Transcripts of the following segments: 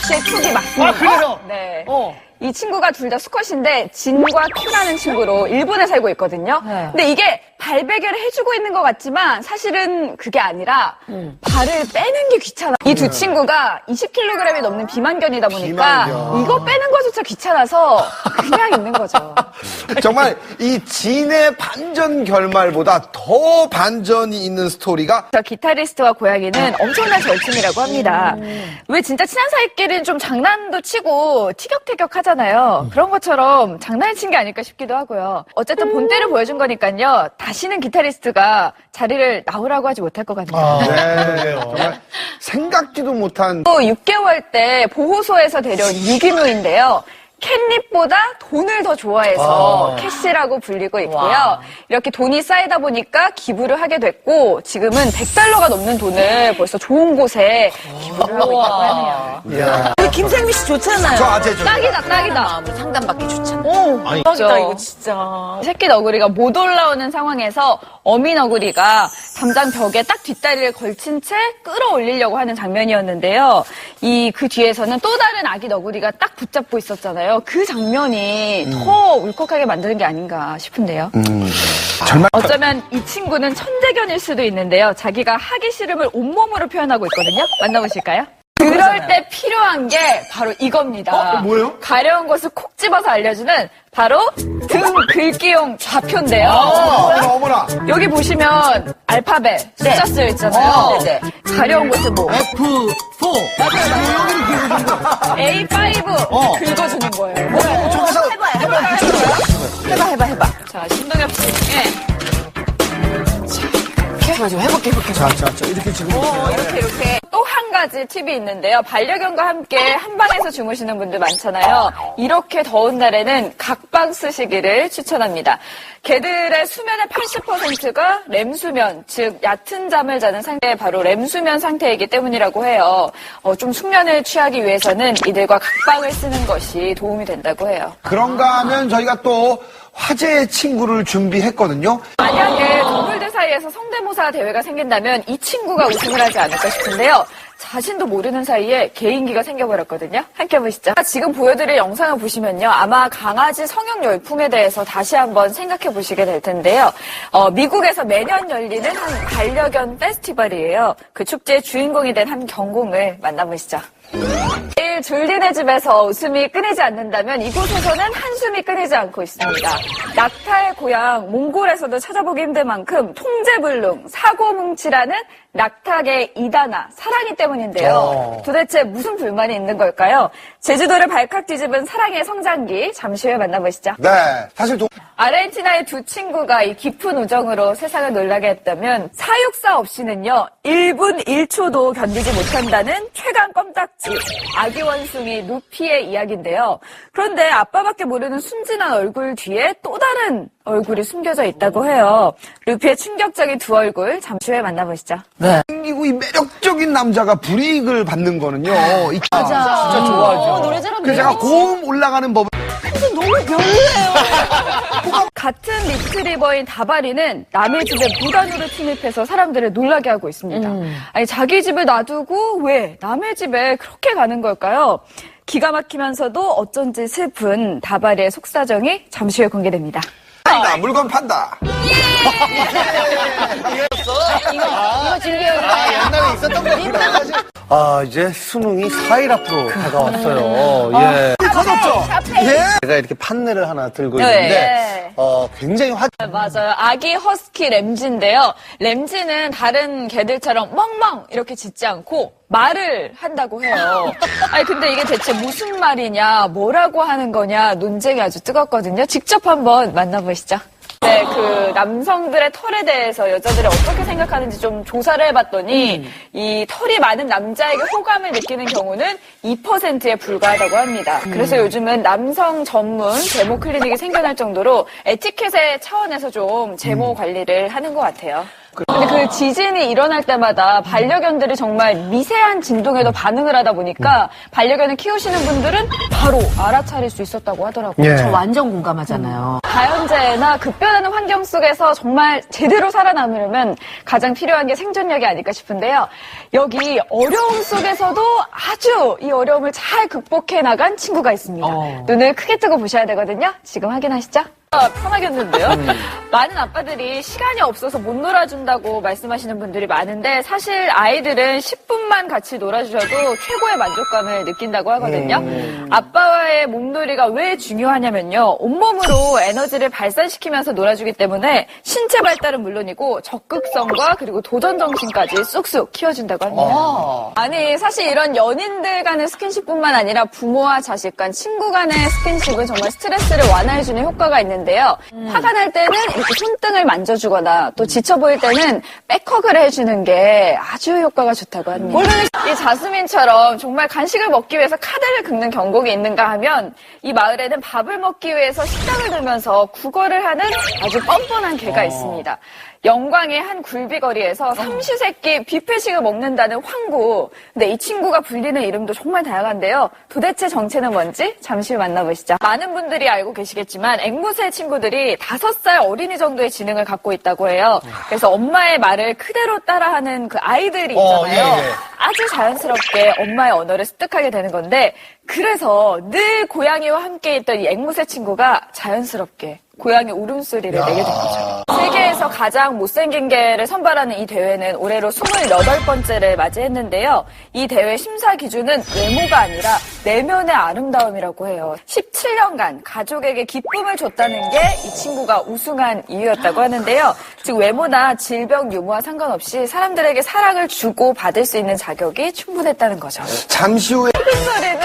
씨의 툭이 맞습니다. 아, 그래요? 네. 이 친구가 둘 다 수컷인데 진과 투라는 친구로 일본에 살고 있거든요. 네. 근데 이게 발베개를 해주고 있는 것 같지만 사실은 그게 아니라 발을 빼는 게 귀찮아. 이 두 친구가 20kg이 넘는 비만견이다 보니까 비만견. 이거 빼는 거조차 귀찮아서 그냥 있는 거죠. 정말 이 진의 반전 결말보다 더 반전이 있는 스토리가 저 기타리스트와 고양이는 엄청난 절친이라고 합니다. 왜 진짜 친한 사이끼리는 좀 장난도 치고 티격태격 하잖아요. 그런 것처럼 장난친 게 아닐까 싶기도 하고요. 어쨌든 본때를 보여준 거니까요. 다시는 기타리스트가 자리를 나오라고 하지 못할 것 같네요. 네, 정말 생각지도 못한 또 6개월 때 보호소에서 데려온 유기묘인데요. 캣닙보다 돈을 더 좋아해서 캐시라고 불리고 있고요. 이렇게 돈이 쌓이다 보니까 기부를 하게 됐고 지금은 $100가 넘는 돈을 벌써 좋은 곳에 기부를 하고 있다고 하네요. 이야. 우리 김생미 씨 좋잖아요. 저 아재 저 딱이다. 상담받기 좋잖아요. 오, 대박이다, 이거 진짜. 새끼 너구리가 못 올라오는 상황에서 어미 너구리가 담장 벽에 딱 뒷다리를 걸친 채 끌어올리려고 하는 장면이었는데요. 그 뒤에서는 또 다른 아기 너구리가 딱 붙잡고 있었잖아요. 그 장면이 더 울컥하게 만드는 게 아닌가 싶은데요. 정말 어쩌면 이 친구는 천재견일 수도 있는데요. 자기가 하기 싫음을 온몸으로 표현하고 있거든요. 만나보실까요? 그럴 때 필요한 게 바로 이겁니다. 뭐예요? 가려운 곳을 콕 집어서 알려주는 바로 등 긁기용 좌표인데요. 어머나. 여기 보시면 알파벳 숫자 쓰여 있잖아요. 네네. 가려운 곳을 뭐 F4. A5 긁어주는 거예요. 저기서 해봐. 자, 신동엽 씨 중에 좀 해볼게. 자, 이렇게 지금 이렇게 또 한 가지 팁이 있는데요. 반려견과 함께 한방에서 주무시는 분들 많잖아요. 이렇게 더운 날에는 각방 쓰시기를 추천합니다. 개들의 수면의 80%가 렘수면, 즉 얕은 잠을 자는 상태에 바로 렘수면 상태이기 때문이라고 해요. 좀 숙면을 취하기 위해서는 이들과 각방을 쓰는 것이 도움이 된다고 해요. 그런가 하면 저희가 또 화제의 친구를 준비했거든요. 만약에 더블들 사이에서 성대모사 대회가 생긴다면 이 친구가 우승을 하지 않을까 싶은데요. 자신도 모르는 사이에 개인기가 생겨버렸거든요. 함께 보시죠. 지금 보여드릴 영상을 보시면요. 아마 강아지 성형 열풍에 대해서 다시 한번 생각해 보시게 될 텐데요. 미국에서 매년 열리는 한 반려견 페스티벌이에요. 그 축제의 주인공이 된 한 경공을 만나보시죠. 매일 졸리네 집에서 웃음이 끊이지 않는다면 이곳에서는 한숨이 끊이지 않고 있습니다. 낙타의 고향 몽골에서도 찾아보기 힘들 만큼 통제불능, 사고뭉치라는 낙타계 이다나, 사랑이 때문인데요. 도대체 무슨 불만이 있는 걸까요? 제주도를 발칵 뒤집은 사랑의 성장기, 잠시 후에 만나보시죠. 네, 사실 아르헨티나의 두 친구가 이 깊은 우정으로 세상을 놀라게 했다면 사육사 없이는요 1분 1초도 견디지 못한다는 최강 껌딱지 아기 원숭이 루피의 이야기인데요. 그런데 아빠밖에 모르는 순진한 얼굴 뒤에 또 다른 얼굴이 숨겨져 있다고 해요. 루피의 충격적인 두 얼굴 잠시 후에 만나보시죠. 생기고 이 매력적인 남자가 불이익을 받는 거는요. 진짜 좋아하죠. 노래 잘하면 그래서 제가 고음 올라가는 법을 너무 별로예요. 같은 리트리버인 다바리는 남의 집에 무단으로 침입해서 사람들을 놀라게 하고 있습니다. 아니 자기 집을 놔두고 왜 남의 집에 그렇게 가는 걸까요? 기가 막히면서도 어쩐지 슬픈 다바리의 속사정이 잠시 후에 공개됩니다. 판다, 물건 판다. 이거 즐겨요. 옛날에 있었던 거. 이제 수능이 4일 앞으로 다가왔어요. 예. 커졌죠? 예? 제가 이렇게 판넬을 하나 들고 네. 있는데, 굉장히 맞아요. 아기 허스키 램지인데요. 램지는 다른 개들처럼 멍멍 이렇게 짖지 않고 말을 한다고 해요. 아니 근데 이게 대체 무슨 말이냐, 뭐라고 하는 거냐 논쟁이 아주 뜨겁거든요. 직접 한번 만나보시죠. 네, 그 남성들의 털에 대해서 여자들이 어떻게 생각하는지 좀 조사를 해봤더니 이 털이 많은 남자에게 호감을 느끼는 경우는 2%에 불과하다고 합니다. 그래서 요즘은 남성 전문 제모 클리닉이 생겨날 정도로 에티켓의 차원에서 좀 제모 관리를 하는 것 같아요. 근데 그 지진이 일어날 때마다 반려견들이 정말 미세한 진동에도 반응을 하다 보니까 반려견을 키우시는 분들은 바로 알아차릴 수 있었다고 하더라고요. 예. 저 완전 공감하잖아요. 자연재해나 급변하는 환경 속에서 정말 제대로 살아남으려면 가장 필요한 게 생존력이 아닐까 싶은데요. 여기 어려움 속에서도 아주 이 어려움을 잘 극복해 나간 친구가 있습니다. 눈을 크게 뜨고 보셔야 되거든요. 지금 확인하시죠. 편하겠는데요. 많은 아빠들이 시간이 없어서 못 놀아준다고 말씀하시는 분들이 많은데 사실 아이들은 10분만 같이 놀아주셔도 최고의 만족감을 느낀다고 하거든요. 아빠와의 몸놀이가 왜 중요하냐면요. 온몸으로 에너지를 발산시키면서 놀아주기 때문에 신체 발달은 물론이고 적극성과 그리고 도전 정신까지 쑥쑥 키워준다고 합니다. 아니 사실 이런 연인들 간의 스킨십뿐만 아니라 부모와 자식 간 친구 간의 스킨십은 정말 스트레스를 완화해주는 효과가 있는데요. 화가 날 때는 이렇게 손등을 만져주거나 또 지쳐 보일 때는 백허그를 해주는 게 아주 효과가 좋다고 합니다. 물론 이 자스민처럼 정말 간식을 먹기 위해서 카드를 긁는 경곡이 있는가 하면 이 마을에는 밥을 먹기 위해서 식당을 들면서 구걸을 하는 아주 뻔뻔한 개가 있습니다. 영광의 한 굴비거리에서 삼시세끼 뷔페식을 먹는다는 황구. 근데 이 친구가 불리는 이름도 정말 다양한데요. 도대체 정체는 뭔지 잠시 후 만나보시죠. 많은 분들이 알고 계시겠지만 앵무새 친구들이 5살 어린이 정도의 지능을 갖고 있다고 해요. 그래서 엄마의 말을 그대로 따라하는 그 아이들이 있잖아요. 아주 자연스럽게 엄마의 언어를 습득하게 되는 건데 그래서 늘 고양이와 함께 있던 이 앵무새 친구가 자연스럽게 고양이 울음소리를 내게 된 거죠. 세계에서 가장 못생긴 개를 선발하는 이 대회는 올해로 28번째를 맞이했는데요. 이 대회 심사 기준은 외모가 아니라 내면의 아름다움이라고 해요. 17년간 가족에게 기쁨을 줬다는 게 이 친구가 우승한 이유였다고 하는데요. 즉 외모나 질병 유무와 상관없이 사람들에게 사랑을 주고 받을 수 있는 자격이 충분했다는 거죠. 잠시 후에 소리는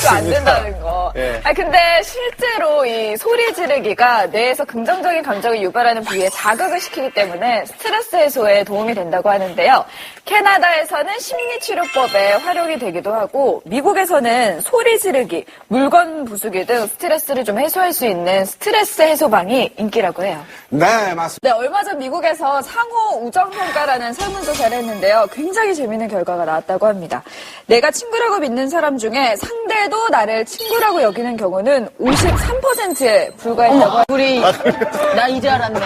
좀 안 된다는 거. 예. 근데 실제로 이 소리 지르기가 뇌에서 긍정적인 감정을 유발하는 부위에 자극을 시키기 때문에 스트레스 해소에 도움이 된다고 하는데요. 캐나다에서는 심리치료법에 활용이 되기도 하고 미국에서는 소리 지르기, 물건 부수기 등 스트레스를 좀 해소할 수 있는 스트레스 해소방이 인기라고 해요. 네, 맞습니다. 네, 얼마 전 미국에서 상호 우정평가라는 설문조사를 했는데요. 굉장히 재밌는 결과가 나왔다고 합니다. 내가 친구라고 믿는 사람 중에 상대도 나를 친구라고 여기는 경우는 53%에 불과했다고 합니다. 우리 나 이제 알았네.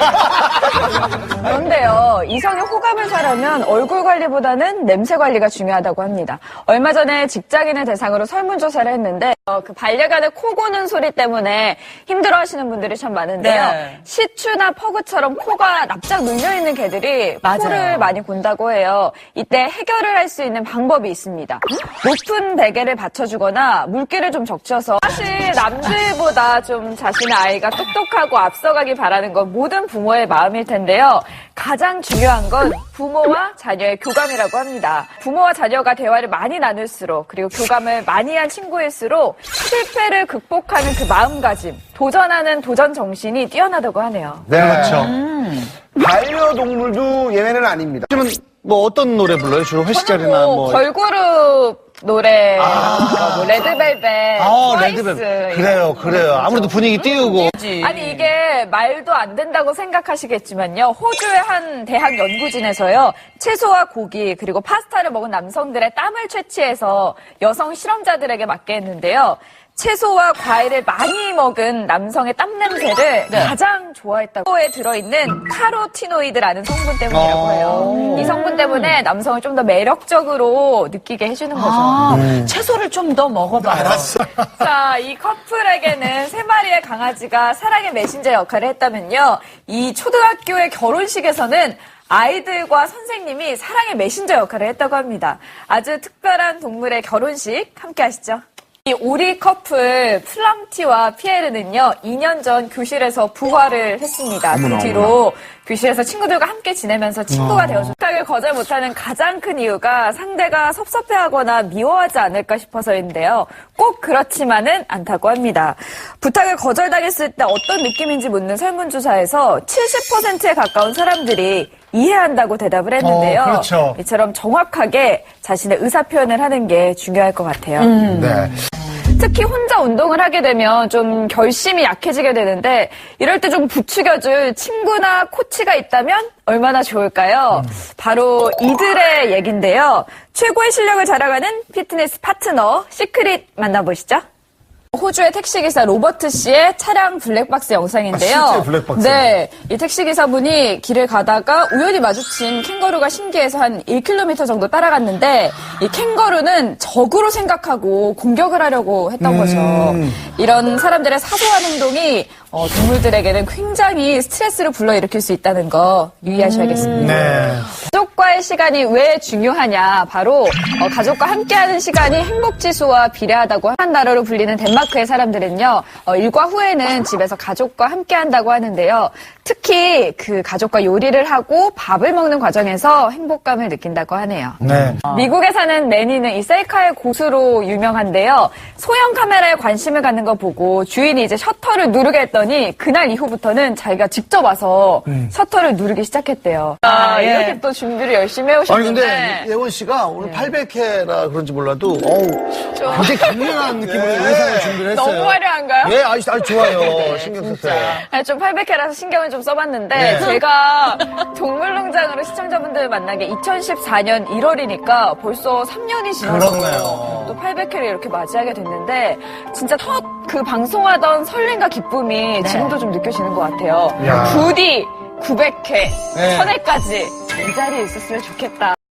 그런데요, 이성의 호감을 사려면 얼굴 관리보다는 냄새 관리가 중요하다고 합니다. 얼마 전에 직장인을 대상으로 설문조사를 했는데 그 반려견의 코 고는 소리 때문에 힘들어하시는 분들이 참 많은데요. 네. 시추나 퍼그처럼 코가 납작 눌려있는 개들이 맞아요. 코를 많이 곤다고 해요. 이때 해결을 할 수 있는 방법이 있습니다. 높은 베개를 받쳐주거나 물기를 좀 적셔서 사실 남들보다 좀 자신의 아이가 똑똑하고 앞서가길 바라는 건 모든 부모의 마음일 텐데요. 가장 중요한 건 부모와 자녀의 교감이라고 합니다. 부모와 자녀가 대화를 많이 나눌수록 그리고 교감을 많이 한 친구일수록 실패를 극복하는 그 마음가짐, 도전하는 도전 정신이 뛰어나다고 하네요. 네. 그렇죠. 반려동물도 예외는 아닙니다. 그러면 뭐 어떤 노래 불러요? 주로 회식 저는 자리나 뭐 걸그룹 노래, 뭐 레드벨벳, 트와이스 레드벨. 이런 그래요. 아무래도 분위기 띄우고. 아니 이게 말도 안 된다고 생각하시겠지만요. 호주의 한 대학 연구진에서요. 채소와 고기 그리고 파스타를 먹은 남성들의 땀을 채취해서 여성 실험자들에게 맡게 했는데요. 채소와 과일을 많이 먹은 남성의 땀 냄새를 가장 좋아했다고. 에 들어있는 카로티노이드라는 성분 때문이라고 해요. 이 성분 때문에 남성을 좀 더 매력적으로 느끼게 해주는 거죠. 채소를 좀 더 먹어봐요. 자, 이 커플에게는 3마리의 강아지가 사랑의 메신저 역할을 했다면요. 이 초등학교의 결혼식에서는 아이들과 선생님이 사랑의 메신저 역할을 했다고 합니다. 아주 특별한 동물의 결혼식 함께 하시죠. 이 오리 커플 플럼티와 피에르는요, 2년 전 교실에서 부화를 했습니다. 그 뒤로 교실에서 친구들과 함께 지내면서 친구가 되어서 부탁을 거절 못하는 가장 큰 이유가 상대가 섭섭해하거나 미워하지 않을까 싶어서인데요. 꼭 그렇지만은 않다고 합니다. 부탁을 거절당했을 때 어떤 느낌인지 묻는 설문조사에서 70%에 가까운 사람들이 이해한다고 대답을 했는데요. 그렇죠. 이처럼 정확하게 자신의 의사표현을 하는 게 중요할 것 같아요. 네. 특히 혼자 운동을 하게 되면 좀 결심이 약해지게 되는데 이럴 때 좀 부추겨줄 친구나 코치가 있다면 얼마나 좋을까요? 바로 이들의 얘긴데요. 최고의 실력을 자랑하는 피트니스 파트너 시크릿 만나보시죠. 호주의 택시기사 로버트 씨의 차량 블랙박스 영상인데요. 실제 블랙박스. 네. 이 택시기사분이 길을 가다가 우연히 마주친 캥거루가 신기해서 한 1km 정도 따라갔는데 이 캥거루는 적으로 생각하고 공격을 하려고 했던 거죠. 이런 사람들의 사소한 행동이 동물들에게는 굉장히 스트레스를 불러일으킬 수 있다는 거 유의하셔야겠습니다. 네. 가족과의 시간이 왜 중요하냐? 바로 가족과 함께하는 시간이 행복지수와 비례하다고 한 나라로 불리는 덴마크의 사람들은요. 일과 후에는 집에서 가족과 함께한다고 하는데요. 특히 그 가족과 요리를 하고 밥을 먹는 과정에서 행복감을 느낀다고 하네요. 네. 미국에 사는 매니는 이 셀카의 고수로 유명한데요. 소형 카메라에 관심을 갖는 거 보고 주인이 이제 셔터를 누르게 했더니 그날 이후부터는 자기가 직접 와서 셔터를 누르기 시작했대요. 이렇게 또 준비를 열심히 아니 해오셨는데 근데 예원 씨가 오늘 800회라 그런지 몰라도 굉장히 강렬한 느낌으로 의상을 준비를 했어요. 너무 화려한가요? 예, 아주 좋아요. 신경 썼어요. 아니, 좀 800회라서 신경을 좀 써봤는데 네. 제가 동물농장으로 시청자분들 만난 게 2014년 1월이니까 벌써 3년이 지났어요. 그렇네요. 또 800회를 이렇게 맞이하게 됐는데 진짜 첫 그 방송하던 설렘과 기쁨이 지금도 좀 느껴지는 것 같아요. 야. 부디 900회, 네. 1000회까지 이 자리에 있었으면 좋겠다.